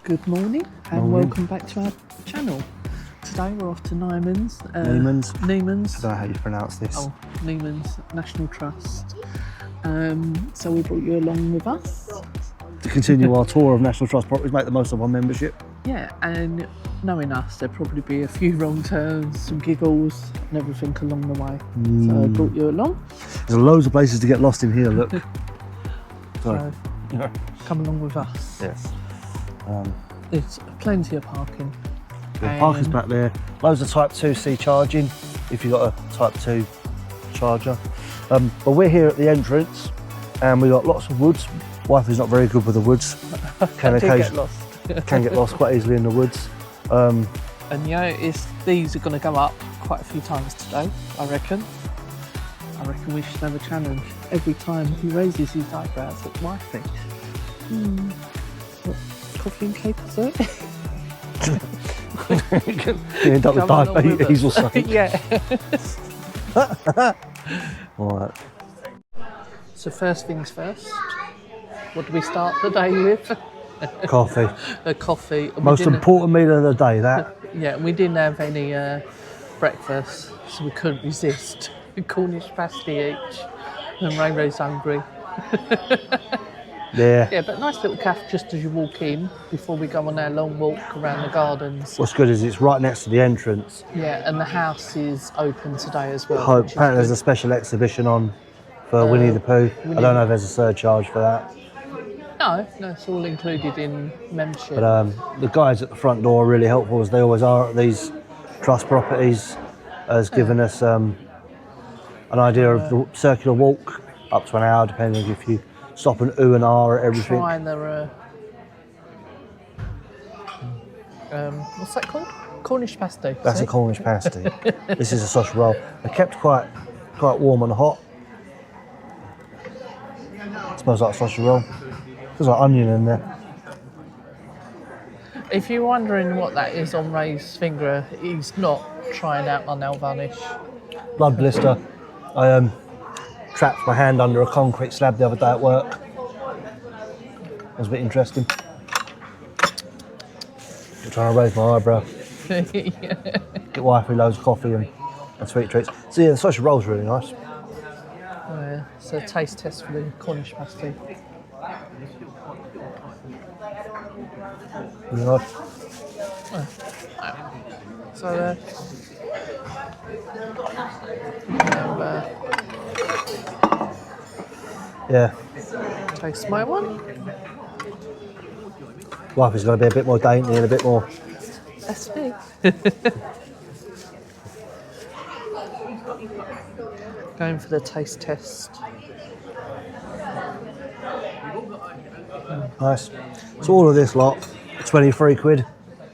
Good morning and welcome back to our channel. Today we're off to Nymans. Nymans. Nymans. I don't know how you pronounce this. Oh, Nymans National Trust. So we brought you along with us. To continue our tour of National Trust properties, make the most of our membership. Yeah, and knowing us, there'll probably be a few wrong turns, some giggles and everything along the way. So I brought you along. There's loads of places to get lost in here, look. So come along with us. Yes. There's plenty of parking. The parking's back there. Loads of Type 2C charging if you've got a Type 2 charger. But we're here at the entrance and we've got lots of woods. Wife is not very good with the woods. Can get lost. Can get lost quite easily in the woods. And these are going to go up quite a few times today, I reckon. I reckon we should have a challenge every time he raises his eyebrows at my face. What, coffee and cake or something? You end up with diabetes or something. Yeah. Alright. So first things first, what do we start the day with? Coffee. A coffee. Most important meal of the day, that. Yeah, we didn't have any breakfast, so we couldn't resist. Cornish pasty each, and Rainbow's hungry. Yeah. Yeah, but nice little cafe just as you walk in before we go on our long walk around the gardens. What's good is it's right next to the entrance. Yeah, and the house is open today as well. Apparently there's a special exhibition on for Winnie the Pooh. I don't know if there's a surcharge for that. No, it's all included in membership. But the guys at the front door are really helpful, as they always are at these trust properties, has given us an idea of the circular walk, up to an hour, depending if you stop and ooh and ah at everything. Trying their, what's that called? Cornish pasty. That's a Cornish pasty. This is a sausage roll. They're kept quite warm and hot. It smells like a sausage roll. There's like onion in there. If you're wondering what that is on Ray's finger, he's not trying out my nail varnish. Blood blister. I trapped my hand under a concrete slab the other day at work. That was a bit interesting. I'm trying to raise my eyebrow. Get wifey loads of coffee and sweet treats. So yeah, the sausage roll's really nice. Oh yeah, so taste test for the Cornish pasty. Really nice. So Yeah. taste my one. Wifey's going to be a bit more dainty and a bit more. That's me. Going for the taste test. Nice. So all of this lot, 23 quid.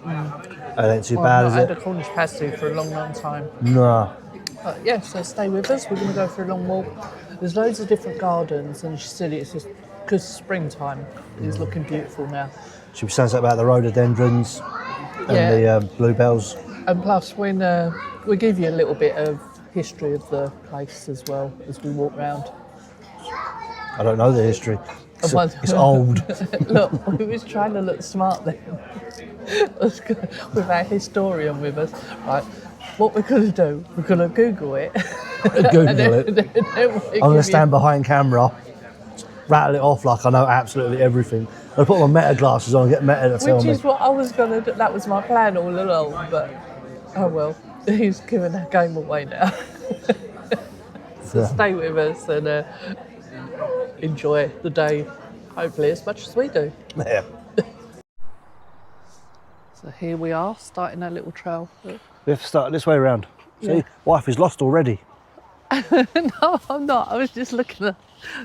That ain't too bad, is I've not had it? a Cornish pasty for a long time. Nah. But yeah, so stay with us. We're going to go for a long walk. There's loads of different gardens, and she said it's just because springtime is looking beautiful now. Should be saying something about the rhododendrons and the bluebells. And plus, when we give you a little bit of history of the place as well as we walk round. I don't know the history. It's old. Look, we was trying to look smart then. With our historian with us. Right, what we're going to do, we're going to Google it. Google it. I'm going to stand behind camera, rattle it off like I know absolutely everything. I'll put my meta glasses on and get meta to tell me. Which is what I was going to do. That was my plan all along, but oh well. He's giving our game away now. So stay with us and enjoy the day, hopefully as much as we do. Yeah. So here we are, starting our little trail. We have to start this way around. See, wife is lost already. No, I'm not. I was just looking at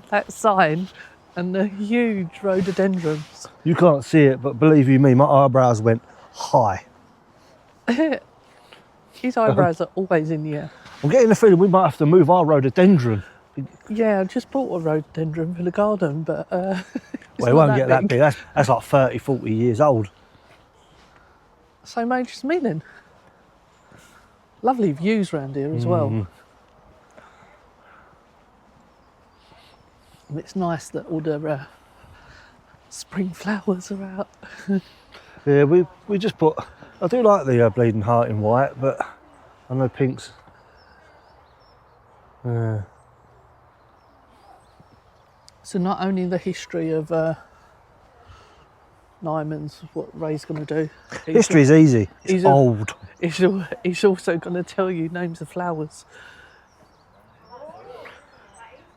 that sign and the huge rhododendrons. You can't see it, but believe you me, my eyebrows went high. His eyebrows are always in the air. I'm getting the feeling we might have to move our rhododendron. Yeah, I just bought a rhododendron for the garden, but well, it won't get that big. That's like 30, 40 years old. Same age as me then. Lovely views around here as well. And it's nice that all the spring flowers are out. Yeah, we just put. I do like the bleeding heart in white, but I know pinks. So not only the history of Nymans, what Ray's going to do. History's easy. It's old. He's also going to tell you names of flowers.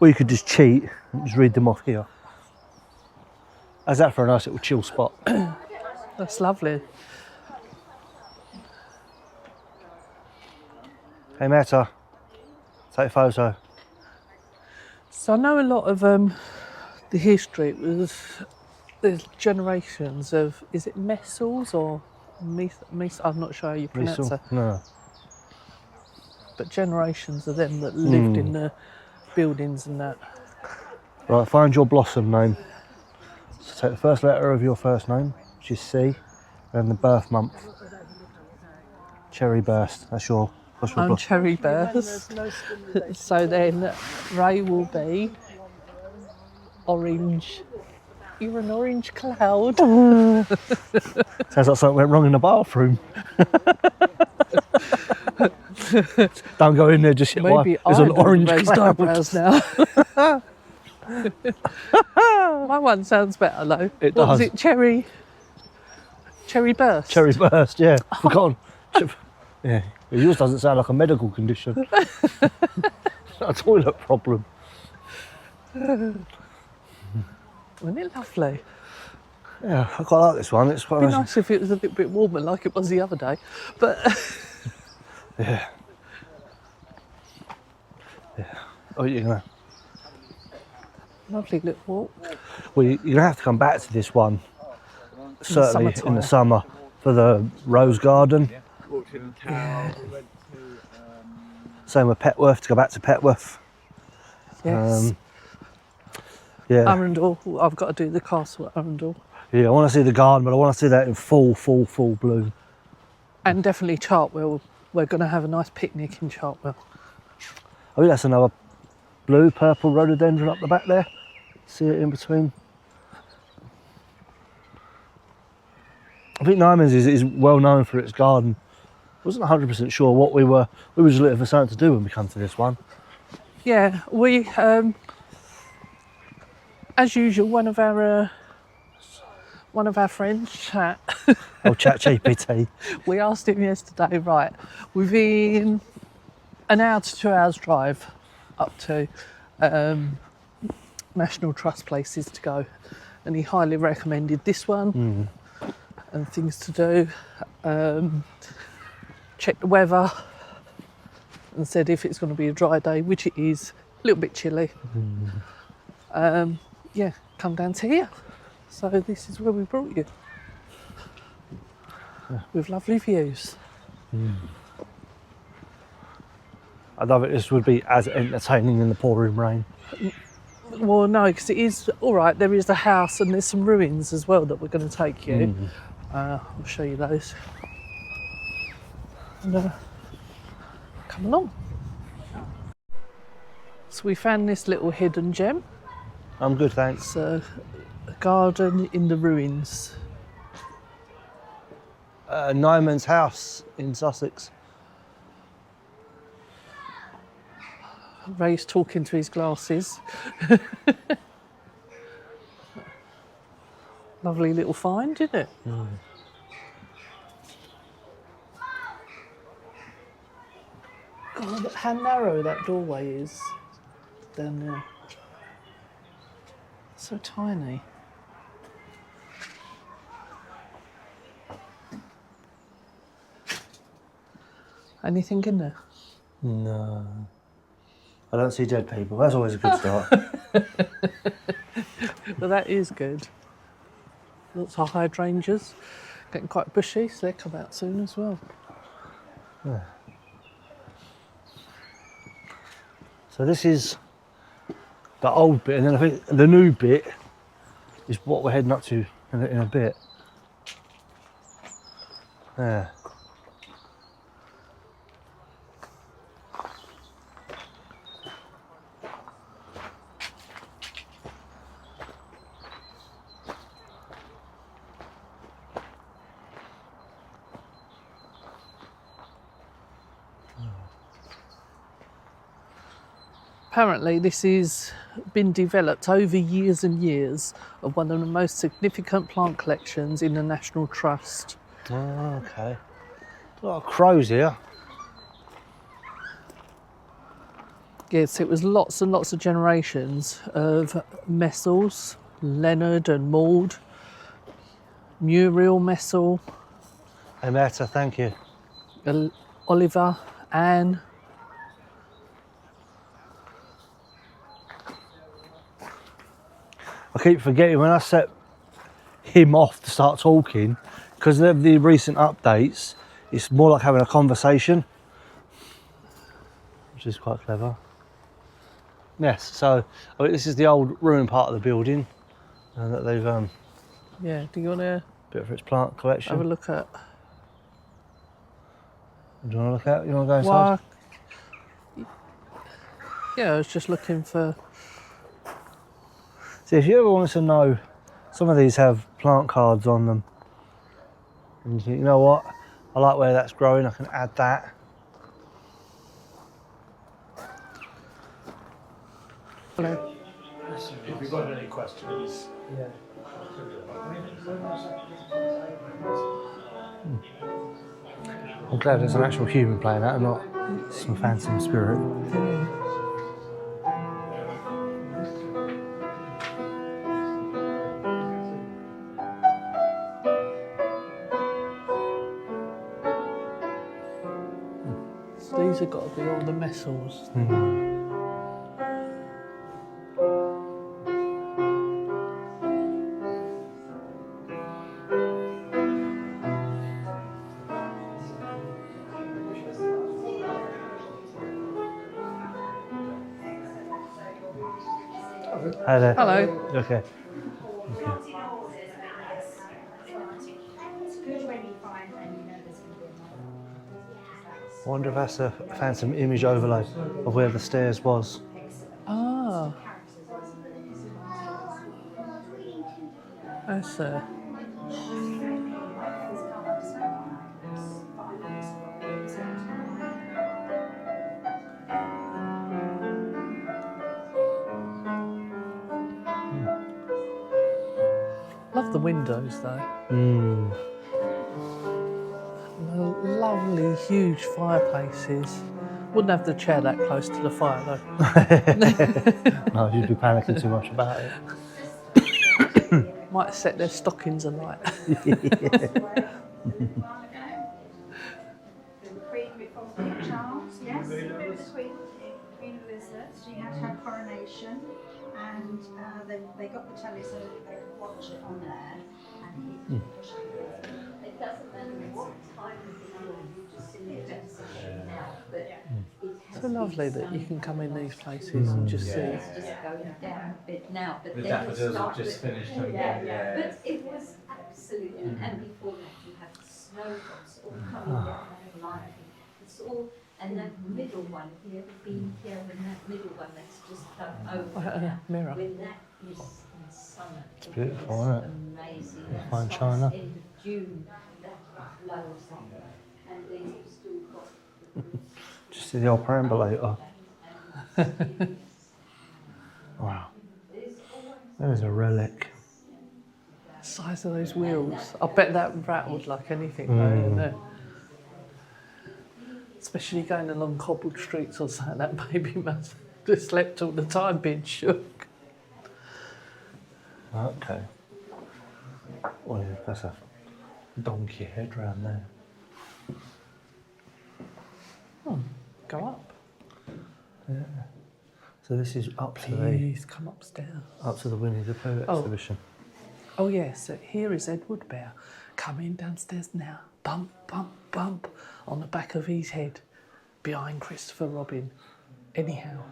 Or you could just cheat and just read them off here. How's that for a nice little chill spot? That's lovely. Hey Meta, take a photo. So I know a lot of the history. It was there's generations of, is it Messels or I'm not sure how you pronounce it. No. But generations of them that lived in the buildings and that. Right, find your blossom name. So take the first letter of your first name, which is C, and the birth month. Cherry burst. That's your I'm blossom. Cherry Burst. So then Ray will be orange. You're an orange cloud. Sounds like something went wrong in the bathroom. Don't go in there just yet. Maybe There's an orange raised cloud. eyebrows now. My one sounds better though. It What was does. it? Cherry Burst. Cherry burst, yeah. Forgotten. Yeah. Yours doesn't sound like a medical condition. A toilet problem. Isn't it lovely? Yeah, I quite like this one. It's quite It'd be nice. nice if it was a little bit warmer like it was the other day. But Yeah. Yeah. Oh, you're gonna. lovely little walk. Well, you're gonna have to come back to this one. Certainly in the summer for the rose garden. Same with Petworth. To go back to Petworth. Yes. Yeah. Arundel. I've got to do the castle at Arundel. Yeah. I want to see the garden, but I want to see that in full bloom. And definitely Chartwell. We're going to have a nice picnic in Chartwell. I think that's another blue, purple rhododendron up the back there. See it in between. I think Nymans is well known for its garden. I wasn't 100% sure what we were just looking for something to do when we come to this one. Yeah, we, as usual, one of our friends, Chat, Oh, ChatGPT. we asked him yesterday, right, within an hour to 2 hours drive up to National Trust places to go, and he highly recommended this one and things to do. Check the weather and said if it's going to be a dry day, which it is, a little bit chilly, yeah, come down to here. So this is where we brought you, with lovely views. I love it. This would be as entertaining in the pouring rain. Well, no, because it is all right. There is a house and there's some ruins as well that we're going to take you. I'll show you those. And, come along. So we found this little hidden gem. I'm good, thanks. It's a garden in the ruins. Nymans house in Sussex. Ray's talking to his glasses. Lovely little find, isn't it? God, how narrow that doorway is down there. So tiny. Anything in there? No. I don't see dead people. That's always a good start. Well, that is good. Lots of hydrangeas. Getting quite bushy, so they'll come out soon as well. Yeah. So this is the old bit, and then I think the new bit is what we're heading up to in a bit. Yeah. Apparently this has been developed over years and years of one of the most significant plant collections in the National Trust. Oh, okay. A lot of crows here. Yes, it was lots and lots of generations of Messels, Leonard and Maud, Muriel Messel, Amata, thank you. Oliver, Anne. I keep forgetting when I set him off to start talking, because of the recent updates, it's more like having a conversation, which is quite clever. Yes, so this is the old ruined part of the building that they've Yeah, do you want to bit for its plant collection. have a look at? Do you want to look at? You want to go inside? Well, yeah, I was just looking for. See, if you ever want to know, some of these have plant cards on them. And you think, you know what? I like where that's growing, I can add that. Hello. If you've got any questions, I'm glad there's an actual human playing that and not some phantom spirit. So these have got to be all the Messels. Hi there. Hello. You okay? I wonder if that's a phantom image overlay of where the stairs was. Ah. That's Love the windows though. Lovely, huge fireplaces. Wouldn't have the chair that close to the fire though. No, you'd be panicking too much about it. Might set their stockings alight. The Queen before King Charles, yes, the Queen Elizabeth, she had her coronation, and they got the telly so that they could watch it on there, and he it doesn't matter what time of the year you just see it now, but So lovely that you can come in these places and just see. it's just going down a bit now, but the then daffodils have just finished. but it was absolutely, and before that you have the snowdrops all coming down that line. It's all, and that middle one, have you ever been here when that middle one that's just come over now, Mirror. when that is in summer. It's beautiful, isn't it? Amazing. Fine That's china. End of June, that blows on, and then you've still got. Just see the old perambulator. Wow. There's a relic. Size of those wheels. I bet that rattled like anything though, isn't it? Especially going along cobbled streets or something, that baby must have just slept all the time being shook. Okay. Well, yeah, that's a donkey head round there. Go up. Yeah. So this is up to the Please come upstairs. Winnie the Pooh exhibition. Oh yes, so here is Edward Bear coming downstairs now. Bump, bump, bump on the back of his head behind Christopher Robin. Anyhow,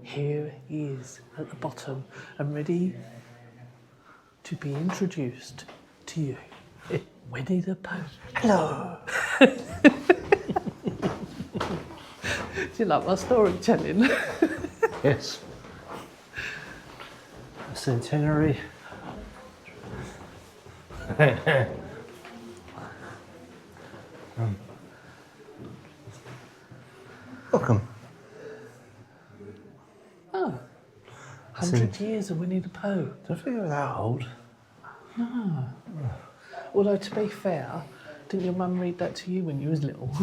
here he is at the bottom and ready to be introduced to you. Winnie the Pooh. Hello. Do you like my storytelling? Yes. A centenary. Welcome. 100 years of Winnie the Pooh. I don't think they were that old. Although, to be fair, didn't your mum read that to you when you was little?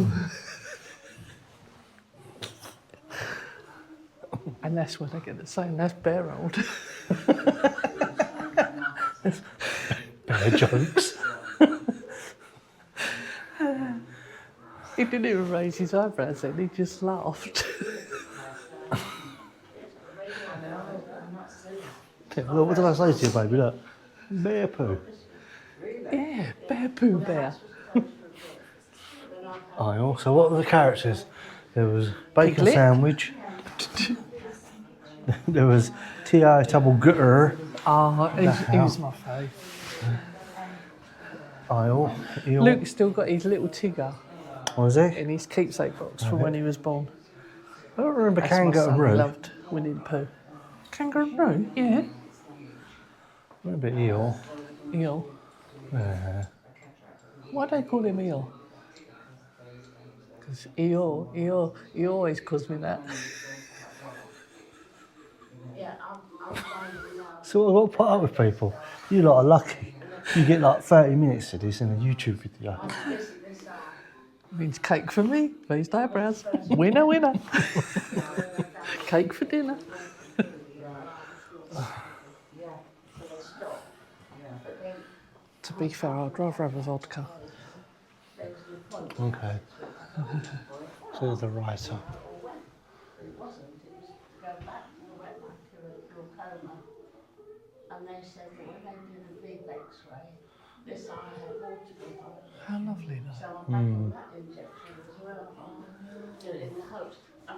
And that's where they get the saying, that's bare old. Bear jokes. He didn't even raise his eyebrows then, he just laughed. Look, what did I say to you, baby? Look, bear poo. Yeah, Bear Pooh Bear. So what were the characters? There was bacon Piglet. sandwich. There was T.I. Double Gutter. Oh, he was my fave. Eel. Luke's still got his little Tigger Was he? in his keepsake box from when he was born. I don't remember That's my son, kangaroo. loved Winnie the Pooh. Kangaroo, yeah. I remember eel. Eel. Yeah. Why do they call him Eel? Because Eel, he always calls me that. So I've got to put up with people. You lot are lucky. You get like 30 minutes of this in a YouTube video. Means cake for me, raised eyebrows. Winner, winner. Cake for dinner. To be fair, I'd rather have a vodka. Okay. So the writer. And they said that when they did a big X-ray, this eye had water behind it. How lovely that. So I'm back on that injection as well. In the hopes, I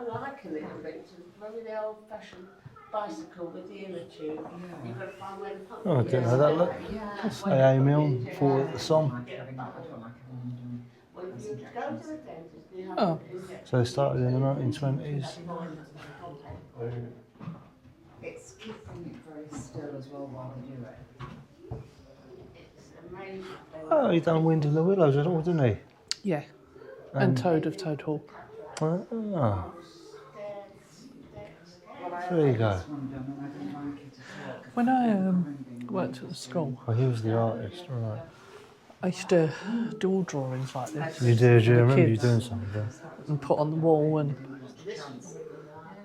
like a little bit. Remember the old-fashioned bicycle with the inner tube? You've got to find where to put Oh, I didn't know that. Look. That's AA Mill for the song. When you go to the dentist, you have Oh. So they started in the 1920s. It's keeping it very still as well while they do it. It's amazing. Oh, he done Wind in the Willows as well, didn't he? Yeah. And Toad of Toad Hall. Oh, there you go. When I worked at the school, Well, he was the artist, right. I used to do all drawings like this. You did, you The remember you kids. doing something? And put on the wall, and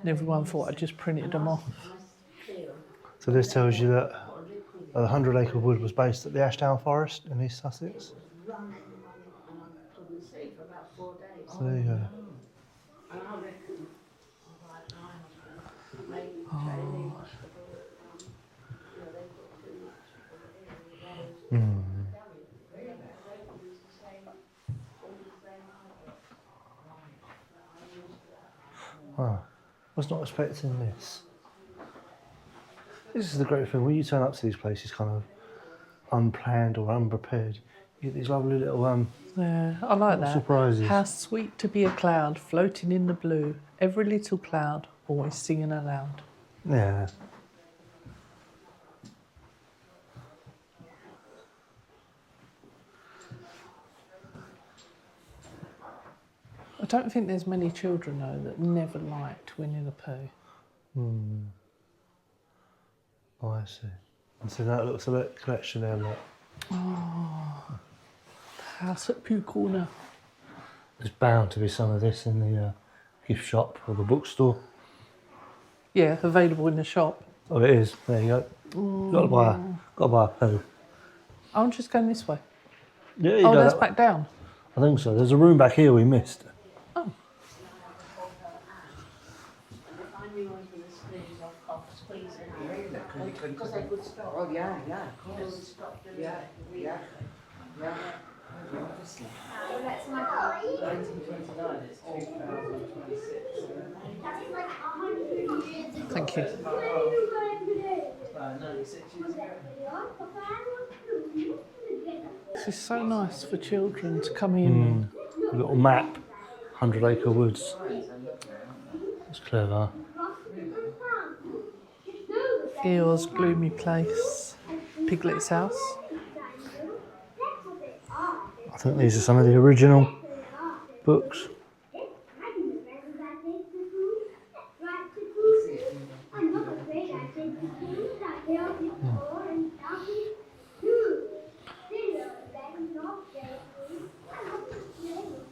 everyone thought I just printed them off. So this tells you that the 100 Acre Wood was based at the Ashdown Forest in East Sussex. Running, and I couldn't see for about 4 days. So there you go. And I reckon, maybe training hospital, they put too much. Wow, was not expecting this. This is the great thing, when you turn up to these places kind of unplanned or unprepared, you get these lovely little Yeah, I like that. surprises. How sweet to be a cloud floating in the blue, every little cloud always singing aloud. Yeah. I don't think there's many children though that never liked Winnie the Pooh. Oh, I see. And so that looks a little collection there, look. House at Pooh Corner. There's bound to be some of this in the gift shop or the bookstore. Yeah, available in the shop. Oh, it is. There you go. Got to buy a poo. I'm just going this way. Yeah, you Oh, know that's that. back down. I think so. There's a room back here we missed. I knew I was going to squeeze off squeezing. Because they could stop. Oh, yeah, yeah, of They would course. stop doing Yeah, it. yeah, yeah. Obviously. 1929, it's 2026. Thank you. 96 years ago. This is so nice for children to come in. A little map. 100 Acre Woods. That's clever. Eeyores, Gloomy Place, Piglet's House. I think these are some of the original books.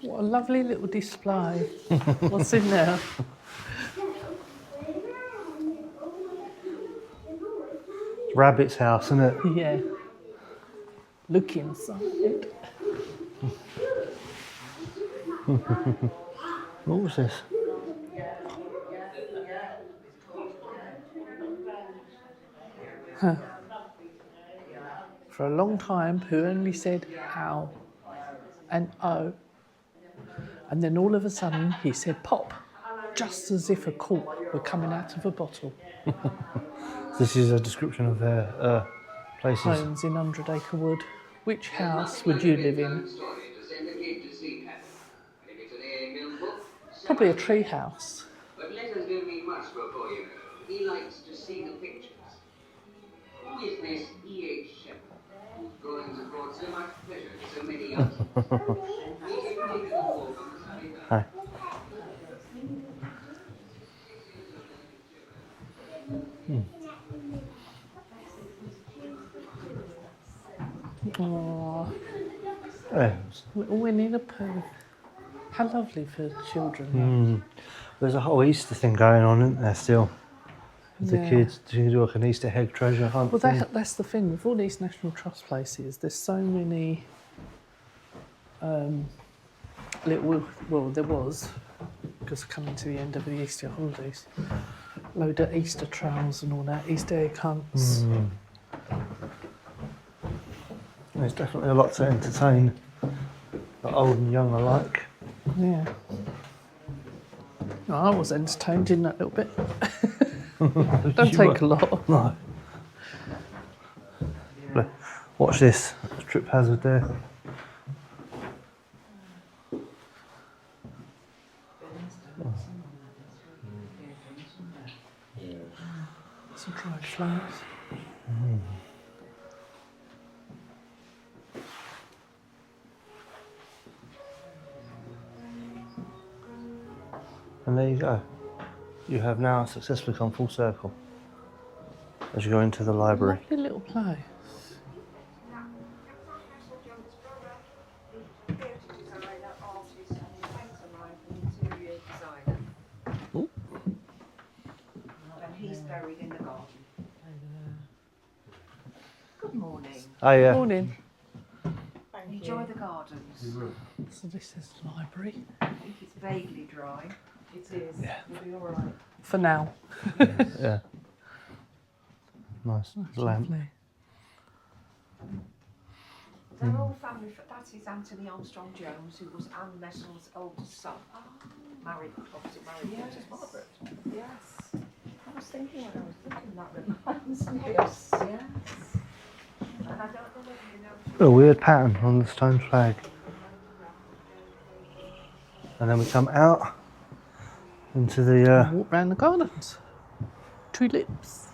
What a lovely little display. What's in there? Rabbit's house, isn't it? Yeah. Look inside. What was this? For a long time, Pooh only said ow and oh. And then all of a sudden, he said pop, just as if a cork were coming out of a bottle. This is a description of their places. Homes in 100 Acre Wood. Which house would you live in? Probably a tree house. But letters don't mean much for a boy, you know. He likes to see the pictures. Who is this E.H. Shepherd, whose drawings have brought so much pleasure to so many others? Hi. Aww. Yeah. Little Winnie the Pooh. How lovely for children. There's a whole Easter thing going on, isn't there, still? With Yeah. the kids, do you do like an Easter egg treasure hunt Well, thing? that's the thing. With all these National Trust places, there's so many there was, because coming to the end of the Easter holidays, load of Easter trails and all that, Easter egg hunts. There's definitely a lot to entertain the old and young alike. Yeah. Oh, I was entertained in that little bit. Don't take a lot. No. Watch this. Trip hazard there. Some dried flowers. And there you go. You have now successfully come full circle as you go into the library. Lovely little place. Ooh. And he's buried in the garden. Good morning. Oh yeah. Morning. Enjoy the gardens. So this is the library. I think it's vaguely dry. It is. Yeah. You'll be all right. For now. Yeah. Nice. Lamp. Lovely. They're all family. That is Anthony Armstrong Jones, who was Anne Messel's oldest son. Married, obviously married to Margaret. Yes. I was thinking when I was looking that reminds me. Yes. Yes. And I don't know whether you know. A weird pattern on the stone flag. And then we come out into the Walk round the gardens. Tulips.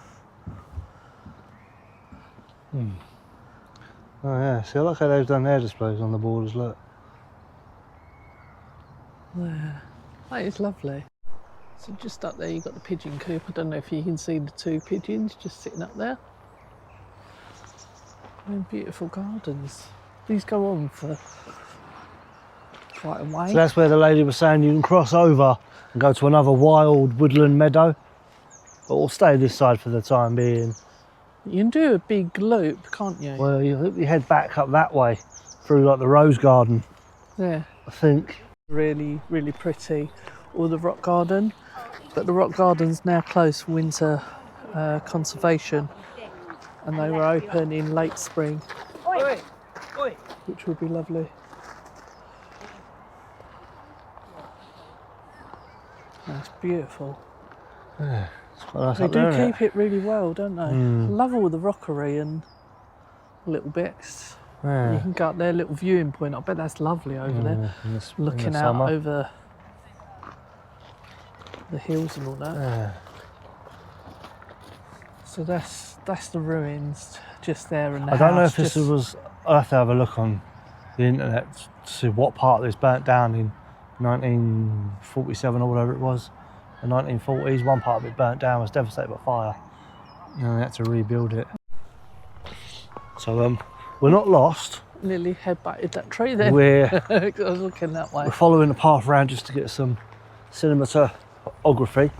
oh yeah, see I like how they've done their displays on the borders, look. There. That is lovely. So just up there you've got the pigeon coop. I don't know if you can see the two pigeons just sitting up there. And beautiful gardens. These go on for quite a way. So that's where the lady was saying you can cross over and go to another wild woodland meadow. But we'll stay this side for the time being. You can do a big loop, can't you? Well, you head back up that way through like the rose garden, Yeah. I think. Really, really pretty. Or the rock garden. But the rock garden's now closed for winter conservation. And they were open in late spring. Which would be lovely. That's beautiful. Yeah, it's quite nice They up there, do isn't keep it really well, don't they? I love all the rockery and little bits. You Yeah. can go up there, little viewing point. I bet that's lovely over there. In the Looking out summer. over the hills and all that. Yeah. So that's the ruins just there and the I don't know house if this just- was. I'll have to have a look on the internet to see what part of this burnt down in 1947 or whatever it was. The 1940s. One part of it burnt down, was devastated by fire, and they had to rebuild it. So we're not lost. nearly headbutted that tree then. We're, 'Cause I was looking that way. we're following the path around just to get some cinematography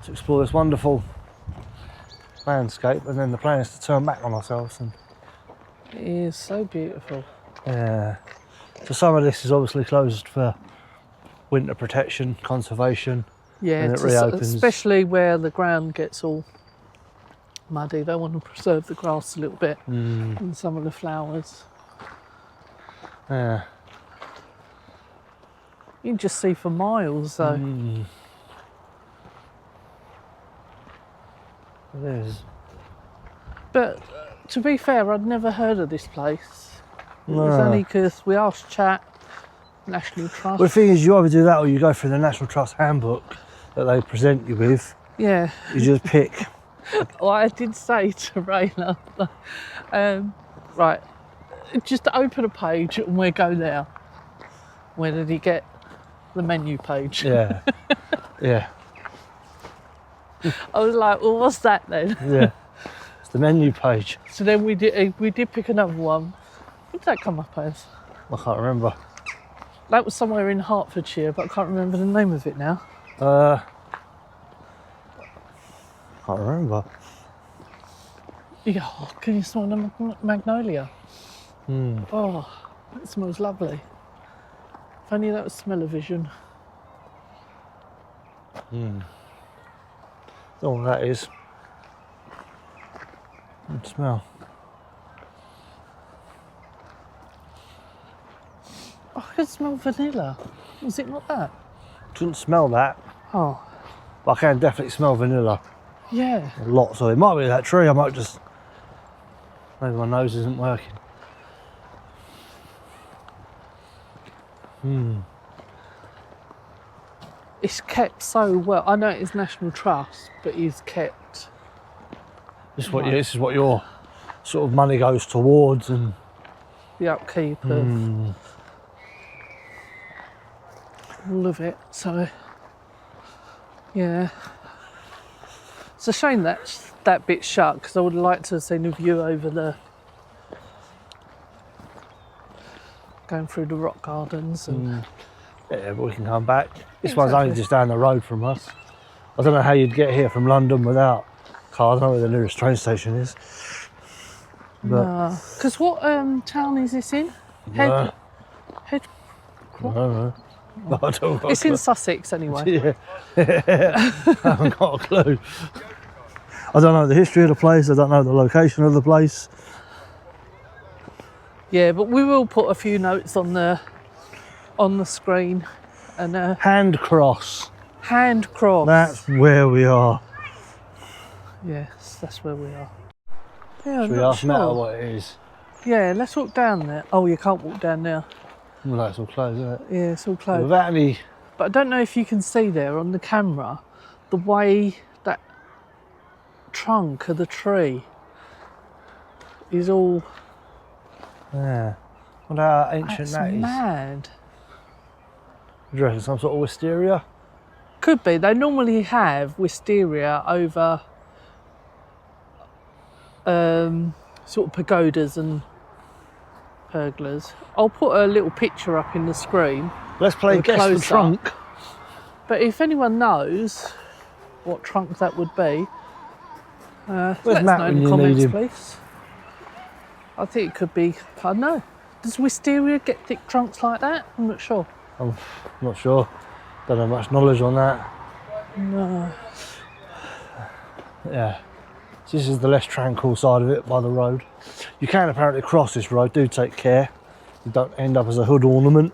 to explore this wonderful landscape, and then the plan is to turn back on ourselves. And It is so beautiful. yeah, so some of this is obviously closed for winter protection, conservation. Yeah, And it reopens. especially where the ground gets all muddy. They want to preserve the grass a little bit and some of the flowers. Yeah. You can just see for miles though. It is. But to be fair, I'd never heard of this place. It was No. only because we asked Chat, National Trust. Well, the thing is, you either do that or you go through the National Trust handbook that they present you with. Yeah. You just pick. Well, I did say to Rayla, right, just open a page and we'll go there. Where did he get the menu page? Yeah. Yeah. I was like, well, what's that then? Yeah. It's the menu page. So then we did pick another one. What did that come up as? I can't remember. That was somewhere in Hertfordshire, but I can't remember the name of it now. Can't remember. Yeah, can you smell the magnolia? Oh, it smells lovely. If only that was smell-o-vision. All that is. Good smell. Oh, I could smell vanilla. Was it not that? Couldn't smell that, Oh, but I can definitely smell vanilla. yeah. Lots of it. Might be that tree. I might just. Maybe my nose isn't working. It's kept so well. I know it's National Trust, but it's kept. This is what your sort of money goes towards, and The upkeep of all of it. So, yeah. It's a shame that bit's shut because I would have liked to have seen a view over the. Going through the rock gardens and. yeah, but we can come back. This Exactly. one's only just down the road from us. I don't know how you'd get here from London without car. I don't know where the nearest train station is. But Because what town is this in? uh, Head. I don't know. I don't know. It's in Sussex anyway. Yeah. I haven't got a clue. I don't know the history of the place. I don't know the location of the place. Yeah, but we will put a few notes on the screen and Hand cross. hand cross. That's where we are. Yes, that's where we are. Yeah, I'm Should we not ask Meta sure. what it is? Yeah, let's walk down there. Oh, you can't walk down there. Well, that's all closed, isn't it? Yeah, it's all closed. Without any. But I don't know if you can see there on the camera the way that trunk of the tree is all. Yeah. Wonder how ancient That's that is. mad. Do you reckon some sort of wisteria? Could be. They normally have wisteria over sort of pagodas and pergolas. I'll put a little picture up in the screen. Let's play Or Guess the close Trunk. up. But if anyone knows what trunk that would be, let us Matt know in when the you comments, need him? please. I think it could be, I don't know. Does wisteria get thick trunks like that? I'm not sure. I'm not sure. Don't have much knowledge on that. No. Yeah. So this is the less tranquil side of it by the road. You can apparently cross this road. Do take care. You don't end up as a hood ornament.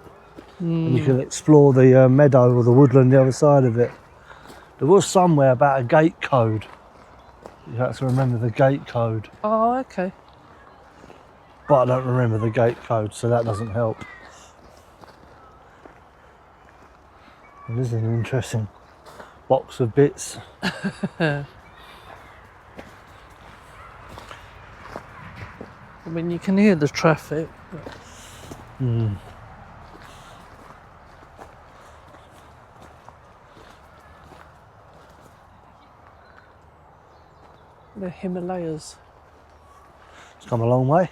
And you can explore the meadow or the woodland the other side of it. There was somewhere about a gate code. You have to remember the gate code. Oh, okay. But I don't remember the gate code, so that doesn't help. This is an interesting box of bits. I mean, you can hear the traffic. The Himalayas. It's come a long way.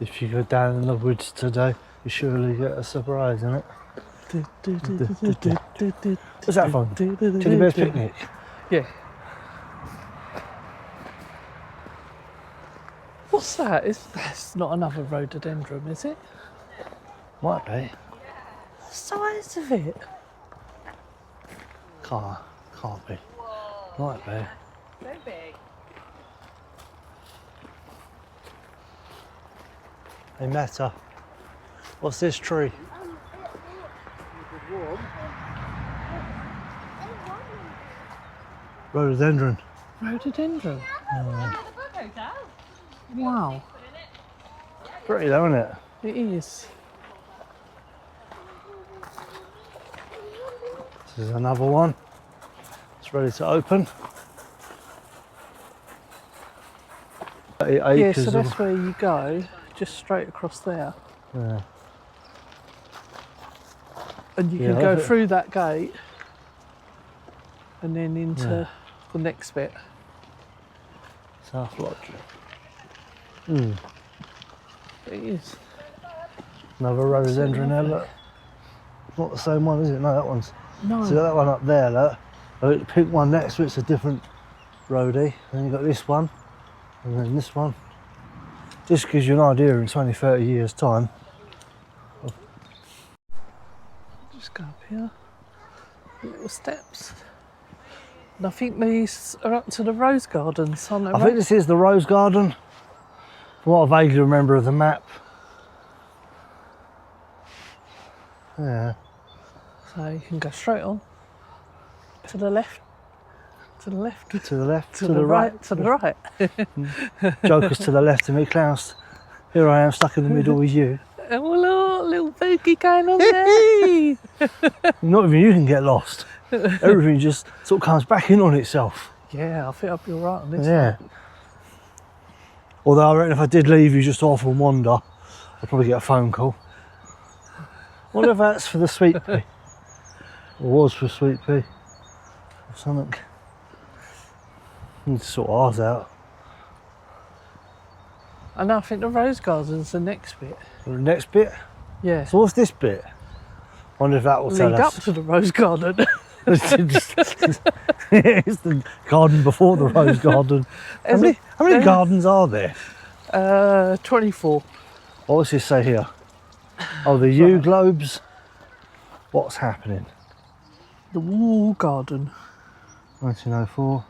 If you go down in the woods today, you surely get a surprise, innit? What's that from? Teddy Bear's Picnic? Yeah. What's that? That's not another rhododendron, is it? Might be. The size of it. Can't be. Might be. So big. Hey Meta, what's this tree? Rhododendron. Rhododendron. Wow. Pretty though, isn't it? It is. This is another one. It's ready to open. 8 Yeah, acres so that's of, where you go, just straight across there. yeah. And you Yeah, can go love it. through that gate and then into the next bit. South Lodge. It is. Another rhododendron there, look. It's not the same one, is it? No, that one's. No. See that one up there, look. The pink one next to it's a different rhodie. Then you've got this one, and then this one. Just gives you an idea in 20, 30 years' time. Just go up here. Little steps. And I think these are up to the rose gardens, aren't they? I think this is the rose garden, from what I vaguely remember of the map. Yeah. So you can go straight on. To the left. To the left. To the left, To the right. To the right. Joker's to the left of me, Klaus. Here I am stuck in the middle with you. Oh look, little boogie going on there. Not even you can get lost. Everything just sort of comes back in on itself. Yeah, I think I'll be alright on this. Yeah. Although I reckon if I did leave you just off and wander, I'd probably get a phone call. What if that's for the sweet pea? Or was for sweet pea? Or something. Need to sort ours out. And I think the rose garden's the next bit. The next bit? Yeah. So what's this bit? Wonder if that will tell Lead up us. to the rose garden. It's the garden before the rose garden. How many gardens are there? 24. What does this say here? Oh, the yew globes. What's happening? The wall garden. 1904.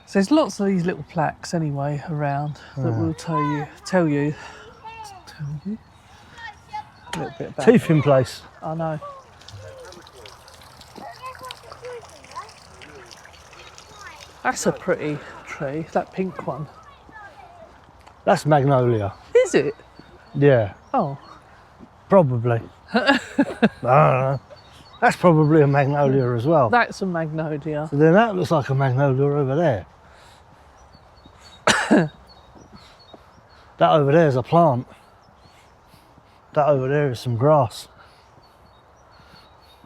So there's lots of these little plaques anyway around that will tell you a little bit about Teeth in place. I know. That's a pretty tree, that pink one. That's magnolia. Is it? Yeah, Oh, probably. I don't know. That's probably a magnolia as well. that's a magnolia. So then that looks like a magnolia over there. That over there is a plant. That over there is some grass.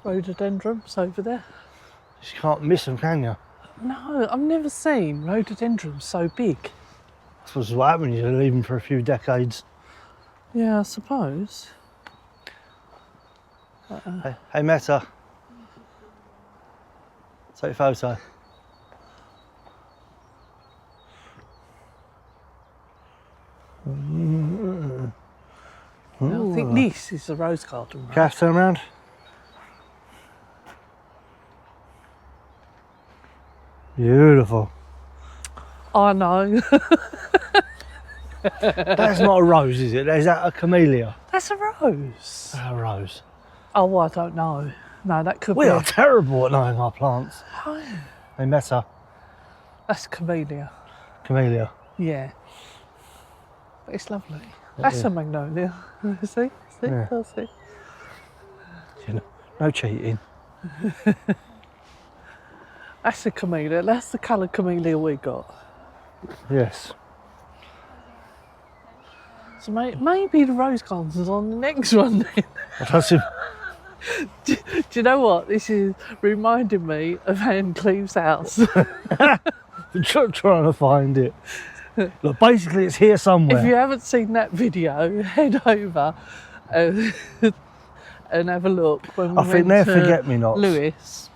Rhododendrons over there. You can't miss them, can you? No, I've never seen rhododendrons so big. I suppose what happens, you leave them for a few decades. Yeah, I suppose. Hey Meta. Take a photo. I think this is the rose garden. Right? Calf, turn around. Beautiful. I know. That's not a rose, is it? Is that a camellia? That's a rose. A rose. Oh, I don't know. No, that could We be. are terrible at knowing our plants. Hey Meta. That's camellia. Camellia. Yeah. But it's lovely. That's a magnolia. See? Yeah. I'll see. You know, no cheating. That's a camellia. That's the colour camellia we got. Yes. So maybe the rose garden's on the next one then. It does seem Do you know what? This is reminding me of Anne Cleeve's house. Trying to find it. Look, basically it's here somewhere. If you haven't seen that video, head over and have a look. When we I think went they're to forget-me-nots. Lewis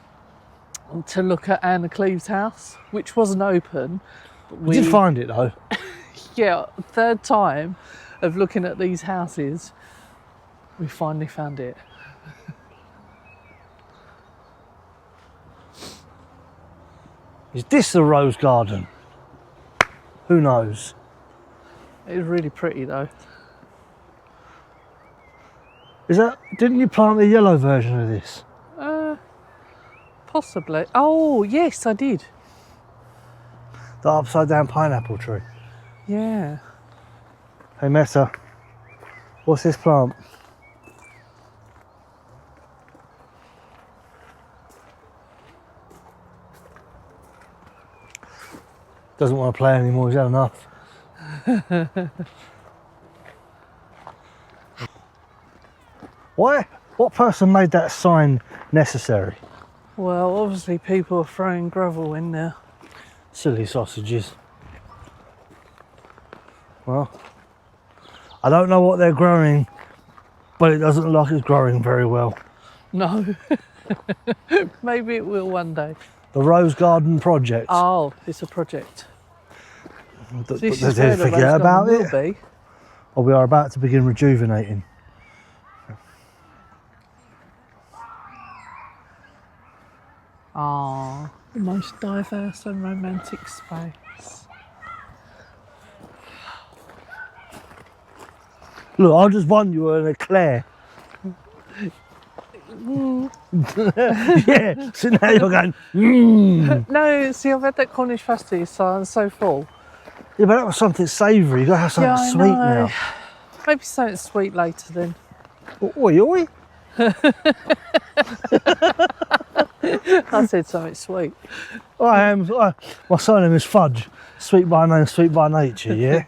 to look at Anna Cleeve's house, which wasn't open. But We did find it though. Yeah, third time of looking at these houses, we finally found it. Is this the rose garden? Who knows? It was really pretty though. Is that? Didn't you plant the yellow version of this? Possibly. Oh, yes, I did. The upside down pineapple tree. Yeah. Hey Meta, what's this plant? Doesn't want to play anymore, he's had enough. Why? What person made that sign necessary? Well, obviously people are throwing gravel in there. Silly sausages. Well, I don't know what they're growing, but it doesn't look like it's growing very well. No. Maybe it will one day. The Rose Garden project. Oh, it's a project. But This they is where did the forget rose about garden it. will be. Or we are about to begin rejuvenating. Ah, the most diverse and romantic space. Look, I just won you an eclair. Yeah, so now you're going, No, see, I've had that Cornish pasty, so I'm so full. Yeah, but that was something savoury. You've got to have something I sweet know. now. Maybe something sweet later then. Oi, oi. I said something sweet. My surname is Fudge. Sweet by name, sweet by nature, yeah?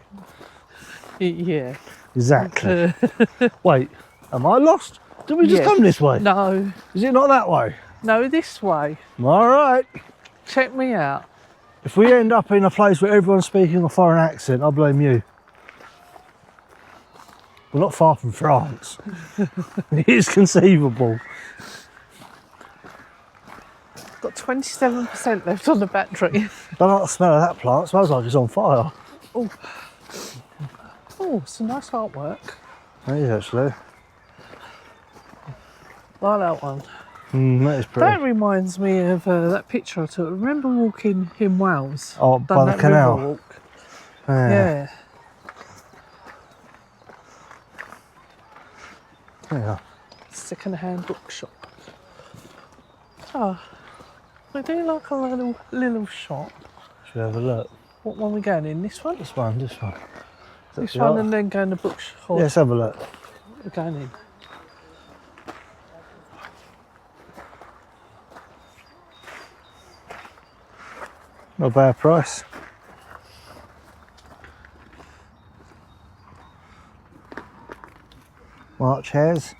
Yeah. Exactly. Wait, am I lost? Did we just Yes. come this way? No, Is it not that way? no, this way. All right. Check me out. If we end up in a place where everyone's speaking a foreign accent, I blame you. We're not far from France. It is conceivable. Got 27% left on the battery. Don't like the smell of that plant. It smells like it's on fire. Oh, some nice artwork. It is actually. Like that one. That is pretty. That reminds me of that picture I took. Remember walking in Wales? Oh, by the that canal. river walk? Yeah. Yeah. Second-hand bookshop. Oh, we do like a little shop. Should we have a look? What one are we going in? This one? This one. This one, and then go in the bookshop. Yeah, let's have a look. We're going in. Not a bad price. March hares.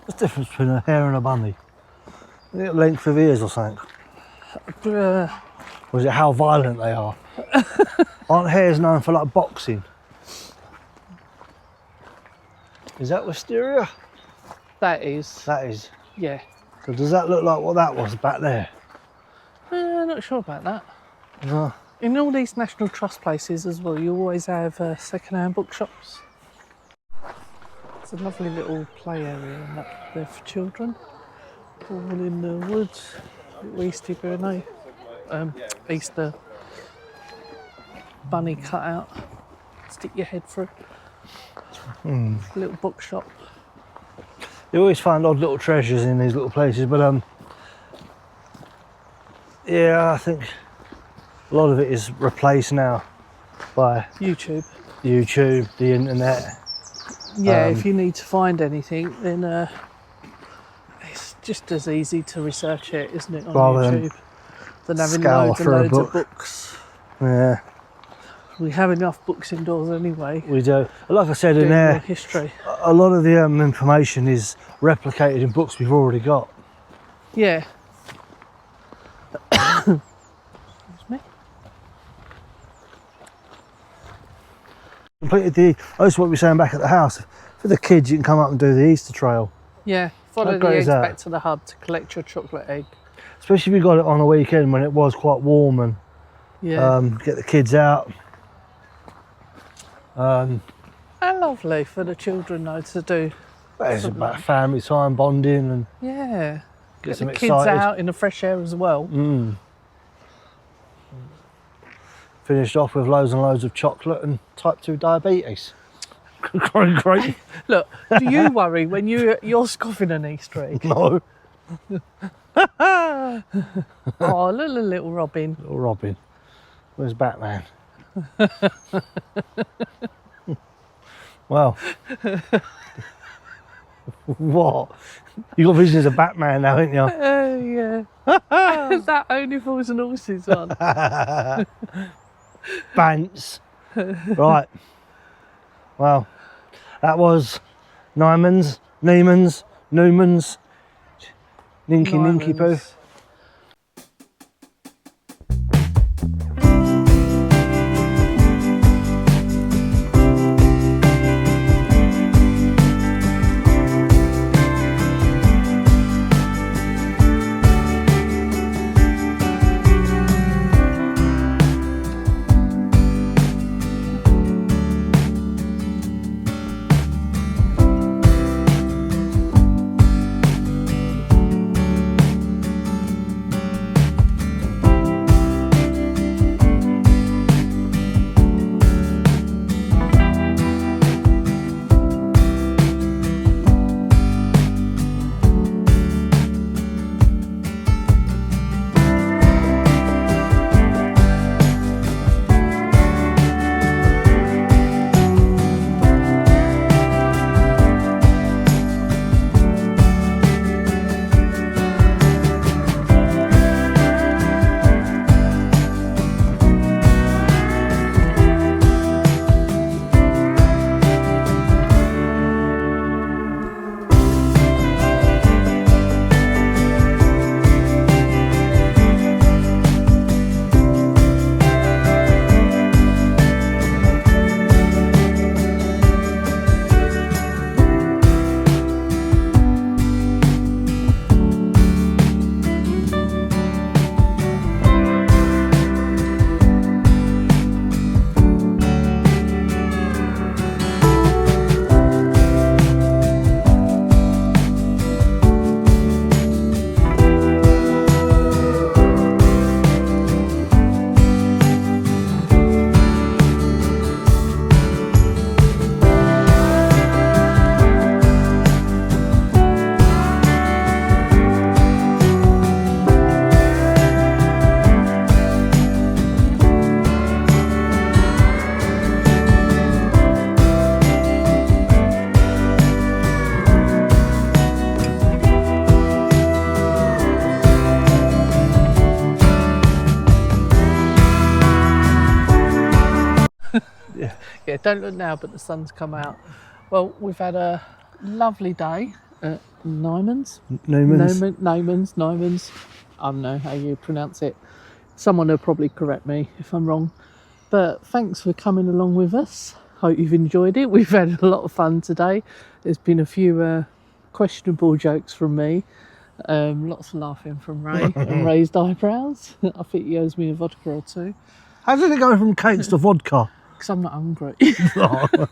What's the difference between a hare and a bunny? Is it length of ears or something? Or is it how violent they are? Aren't hares known for like boxing? Is that wisteria? That is. That is. Yeah. So does that look like what that was back there? Not sure about that. No. In all these National Trust places as well, you always have second-hand bookshops. It's a lovely little play area and up there for children. All in the woods. Little Easter bunny, Easter bunny cut out. Stick your head through. Little bookshop. You always find odd little treasures in these little places, but yeah, I think a lot of it is replaced now by YouTube. YouTube, the internet. Yeah, if you need to find anything, then it's just as easy to research it, isn't it, on Rather than YouTube, than having scour loads and through a loads of book. books Yeah. We have enough books indoors anyway. We do. Like I said in Doing more there, history. a lot of the information is replicated in books we've already got. Yeah. Excuse me. Completed the. That's what we were saying back at the house. For the kids, you can come up and do the Easter trail. Yeah. Follow How the great eggs is that? back to the hub to collect your chocolate egg. Especially if you got it on a weekend when it was quite warm and Yeah. get the kids out. And lovely for the children though to do. It's about family time, bonding, and Yeah. get some the kids excited. out in the fresh air as well. Finished off with loads and loads of chocolate and type 2 diabetes. Great. Look, do you worry when you're scoffing an Easter egg? No. Oh, little Robin. Little Robin. Where's Batman? Well. What? You got visions of Batman now, haven't you? Yeah. Is that Only Fools and Horses one? Bants. Right. Well, that was Nymans, Nymans, Ninky Poo. Nymans. Yeah, don't look now, but the sun's come out. Well, we've had a lovely day at Nymans. Nymans. I don't know how you pronounce it. Someone will probably correct me if I'm wrong. But thanks for coming along with us. Hope you've enjoyed it. We've had a lot of fun today. There's been a few questionable jokes from me. Lots of laughing from Ray and raised eyebrows. I think he owes me a vodka or two. How did it go from cakes to vodka? Because I'm not hungry. But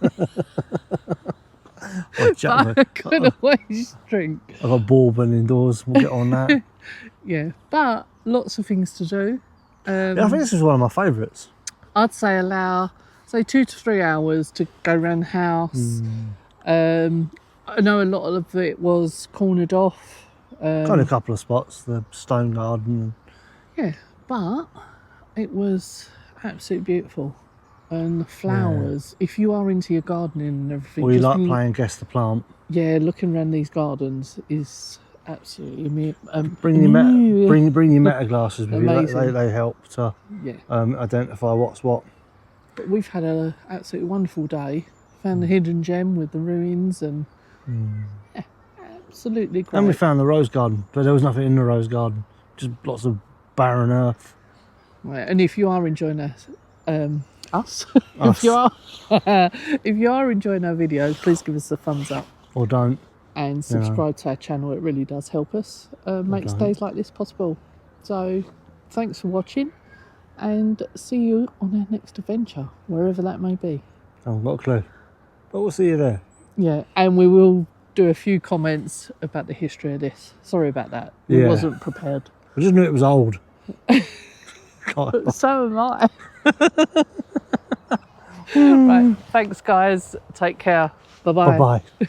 I could always drink. I've got bourbon indoors, we'll get on that. Yeah, but lots of things to do. Yeah, I think this is one of my favourites. I'd say allow 2 to 3 hours to go around the house. I know a lot of it was cornered off. Got a couple of spots, the stone garden. Yeah, but it was absolutely beautiful. And the flowers, if you are into your gardening and everything. Or you just like playing Guess the Plant. Yeah, looking around these gardens is absolutely Bring your meta glasses with you. Amazing. They help to identify what's what. But we've had an absolutely wonderful day. Found the hidden gem with the ruins and yeah, absolutely great. And we found the rose garden, but there was nothing in the rose garden. Just lots of barren earth. Right, and if you are enjoying us, Us. if you are, if you are enjoying our videos, please give us a thumbs up Or don't. and subscribe to our channel. It really does help us make don't. days like this possible. So, thanks for watching, and see you on our next adventure, wherever that may be. I haven't got a clue. But we'll see you there. Yeah, and we will do a few comments about the history of this. Sorry about that. We Yeah. wasn't prepared. I just knew it was old. God. So am I. Right, thanks guys. Take care. Bye-bye. Bye-bye.